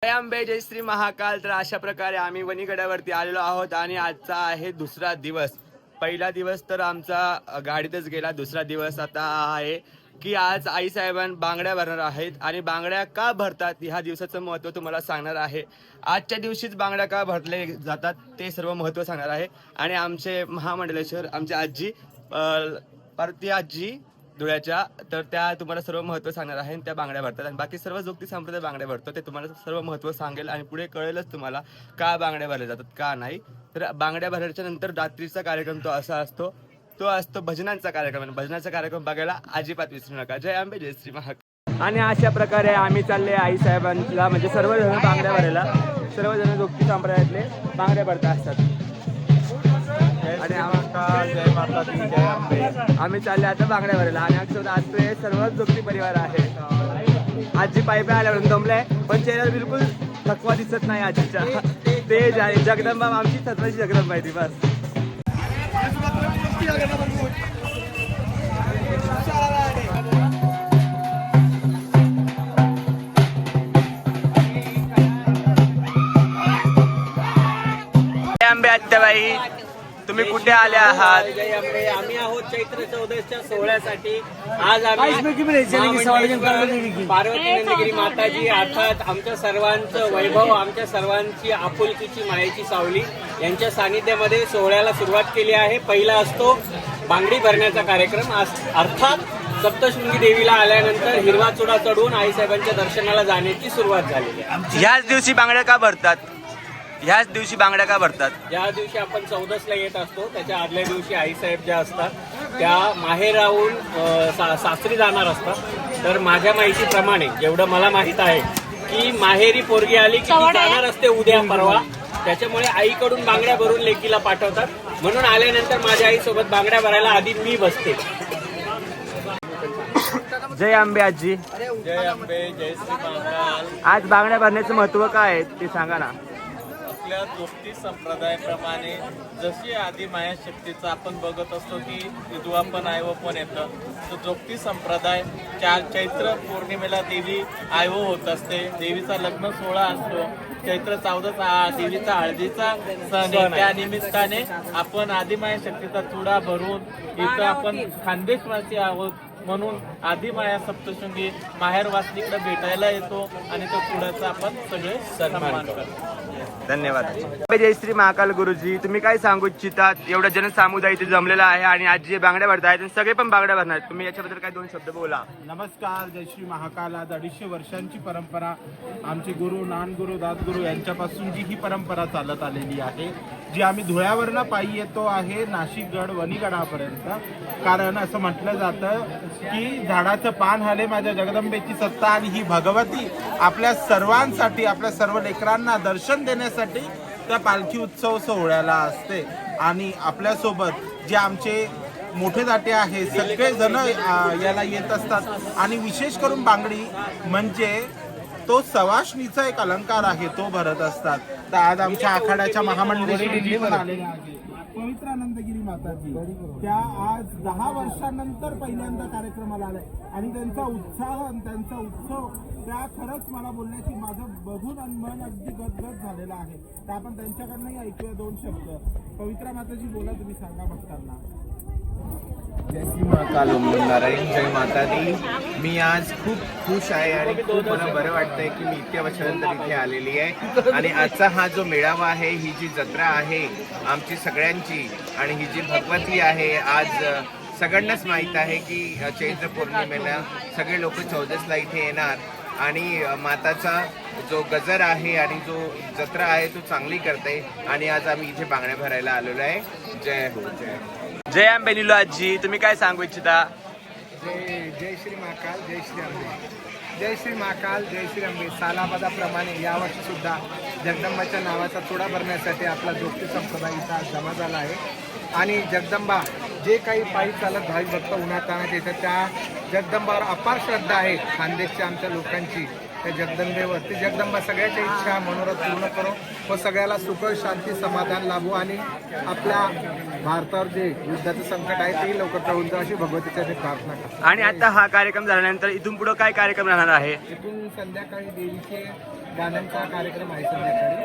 जय अंबे जय श्री महाकाल. तर अशा प्रकारे आम्ही वणीगडावरती आलेलो आहोत आणि आजचा आहे दुसरा दिवस. पहिला दिवस तर आमचा गाडीतच गेला. दुसरा दिवस आता आहे की आज आईसाहेबां बांगड्या भरणार आहेत आणि बांगड्या का भरतात ह्या दिवसाचं महत्त्व तुम्हाला सांगणार आहे. आजच्या दिवशीच बांगड्या का भरले जातात ते सर्व महत्त्व सांगणार आहे. आणि आमचे महामंडलेश्वर आमची आजी पार्वती आजी धुळ्याच्या, तर त्या तुम्हाला सर्व महत्त्व सांगणार आहे. त्या बांगड्या भरतात आणि बाकी सर्व जोगती संप्रदाय बांगड्या भरतो ते तुम्हाला सर्व महत्त्व सांगेल आणि पुढे कळेलच तुम्हाला का बांगड्या भरल्या जातात का नाही. तर बांगड्या भरल्याच्या नंतर रात्रीचा कार्यक्रम तो असा असतो, तो असतो भजनांचा कार्यक्रम. आणि भजनाचा कार्यक्रम बघायला अजिबात विसरू नका. जय अंबे जय श्री महाकाल. आणि अशा प्रकारे आम्ही चालले आईसाहेबांना, म्हणजे सर्वजण बांगड्या भरायला. सर्वजण जोगती संप्रदायातले बांगड्या भरता असतात. आणि आम्ही चालले आता बांगड्या भरायला. आणि आजचे सर्वच जोगती परिवार आहे. आजी पायी आल्यावर दमलाय पण चेहऱ्यावर बिलकुल थकवा दिसत नाही आजीच्या. तेज आहे जगदंबा, आमची सत्वाची जगदंबा आहे ती. बस अंबे आत्याबाई, तुम्ही कुठे आले आहात? आम्ही आहोत चैत्र चौदसच्या सोहळ्यासाठी. आज आम्ही पार्वती नंदगिरी माताजी अर्थात आमच्या सर्वांचं वैभव, आमच्या सर्वांची आपुलकीची मायेची सावली यांच्या सानिध्यामध्ये सोहळ्याला सुरुवात केली आहे. पहिला असतो बांगडी भरण्याचा कार्यक्रम. अर्थात सप्तशृंगी देवीला आल्यानंतर हिरवा चुडा चढवून आईसाहेबांच्या दर्शनाला जाण्याची सुरुवात झालेली आहे. ह्याच दिवशी बांगड्या का भरतात? ह्याच दिवशी बांगड्या का भरतात? ज्या दिवशी आपण चौदसला येत असतो त्याच्या आदल्या दिवशी आईसाहेब ज्या असतात त्या माहेर राहून सासरी जाणार असतात. तर माझ्या माहितीप्रमाणे जेवढं मला माहित आहे की माहेरी पोरगी आली की ती जाणार असते उद्या परवा. त्याच्यामुळे आईकडून बांगड्या भरून लेकीला पाठवतात. म्हणून आल्यानंतर माझ्या आईसोबत बांगड्या भरायला आधी मी बसते. जय अंबे आजी. जय अंबे जय श्री महाकाल. आज बांगड्या भरण्याचं महत्व काय आहे ते सांगा ना. आपल्या जोगती संप्रदायाप्रमाणे जशी आधी मायाशक्तीचं आपण बघत असतो की विधवा पण आयव पण येतं, तर जोगती संप्रदाय चैत्र पौर्णिमेला देवी आयव होत असते. देवीचा लग्न सोहळा असतो. चैत्र 14 देवीचा हळदीचा सण आहे. त्या निमित्ताने आपण आदिमाया शक्तीचा चुडा भरून इथं आपण खानदेशवासी आहोत म्हणून आदिमाया सप्तशृंगी माहेर वासनीकडे भेटायला येतो आणि तो चुड्याचा आपण सगळे सन्मान करतो. धन्यवाद. जय श्री महाकाल. गुरुजी, तुम्ही काय सांगू इच्छितात? एवढा जनसमुदाय इथे जमलेला आहे आणि आज जे बांगड्या भरतायत सगळे पण बांगड्या भरणार. तुम्ही याच्याबद्दल काय दोन शब्द बोला. नमस्कार. जय श्री महाकाल. आज 250 वर्षांची परंपरा आमचे गुरु नानगुरु दासगुरु यांच्यापासून जी ही परंपरा चालत आलेली आहे, जी आम्ही धुळ्यावरनं पायी येतो आहे नाशिकगड वणीगडापर्यंत. कारण असं म्हटलं जातं की झाडाचं पान हाले माझ्या जगदंबेची सत्ता, आणि ही भगवती आपल्या सर्वांसाठी, आपल्या सर्व लेकरांना दर्शन देण्यासाठी त्या पालखी उत्सव सोहळ्याला असते. आणि आपल्यासोबत जे आमचे मोठे दाटे आहे सगळेजण याला येत असतात. आणि विशेष करून बांगडी म्हणजे तो सवाष्णीचा एक अलंकार आहे, तो भरत असतात. तर आज आमच्या आखाड्याच्या महामंडळी पण आलेले आहे पवित्र आनंदगिरी माताजी, त्या आज 10 वर्षांनंतर पहिल्यांदा कार्यक्रमाला आलाय. आणि त्यांचा उत्साह आणि त्यांचा उत्सव त्या खरंच मला बोलल्या की माझं बघून आणि मन अगदी गदगद झालेलं आहे. तर आपण त्यांच्याकडनंही ऐकूया दोन शब्द. पवित्रा माताजी बोला, तुम्ही सांगा बघताना. जय श्री महाकाल. ओम नारायण. जय माता दी. मी आज खूप खुश आहे आणि खूप मला बरं वाटतंय की मी इतक्या वर्षानंतर इथे आलेली आहे. आणि आजचा हा जो मेळावा आहे, ही जी जत्रा आहे आमची सगळ्यांची, आणि ही जी भगवती आहे, आज सगळ्यांनाच माहीत आहे की चैत्र पौर्णिमेला सगळे लोक 14ला इथे येणार आणि माताचा जो गजर आहे आणि जो जत्रा आहे तो चांगली करते. आणि आज आम्ही इथे बांगड्या भरायला आलेलो आहे. जय हो. जय जय अंबे. निलो आजी, तुम्ही काय सांगू इच्छिता? जय श्री महाकाल. जय श्री अंबे. जय श्री महाकाल. जय श्री अंबे. सालाबादाप्रमाणे यावर्षी सुद्धा जगदंबाच्या नावाचा चुडा भरण्यासाठी आपला जोगती संप्रदाय इथं जमा झाला आहे. आणि जगदंबा जे काही पायी चालत भाविक भक्त उन्हातान्हात येतात त्या जगदंबावर अपार श्रद्धा आहे खानदेशच्या आमच्या लोकांची. त्या जगदंबेवर ती जगदंबा सगळ्याच्या इच्छा मनोरथ पूर्ण करो व सगळ्याला सुख शांती समाधान लाभो आणि आपल्या भारतावर जे युद्धाचं संकट आहे तेही लवकर टळून जावं अशी भगवतीच्या प्रार्थना करतो. आणि आता हा कार्यक्रम झाल्यानंतर इथून पुढे काय कार्यक्रम राहणार आहे? इथून संध्याकाळी देवीचे गाण्यांचा कार्यक्रम आहे संध्याकाळी.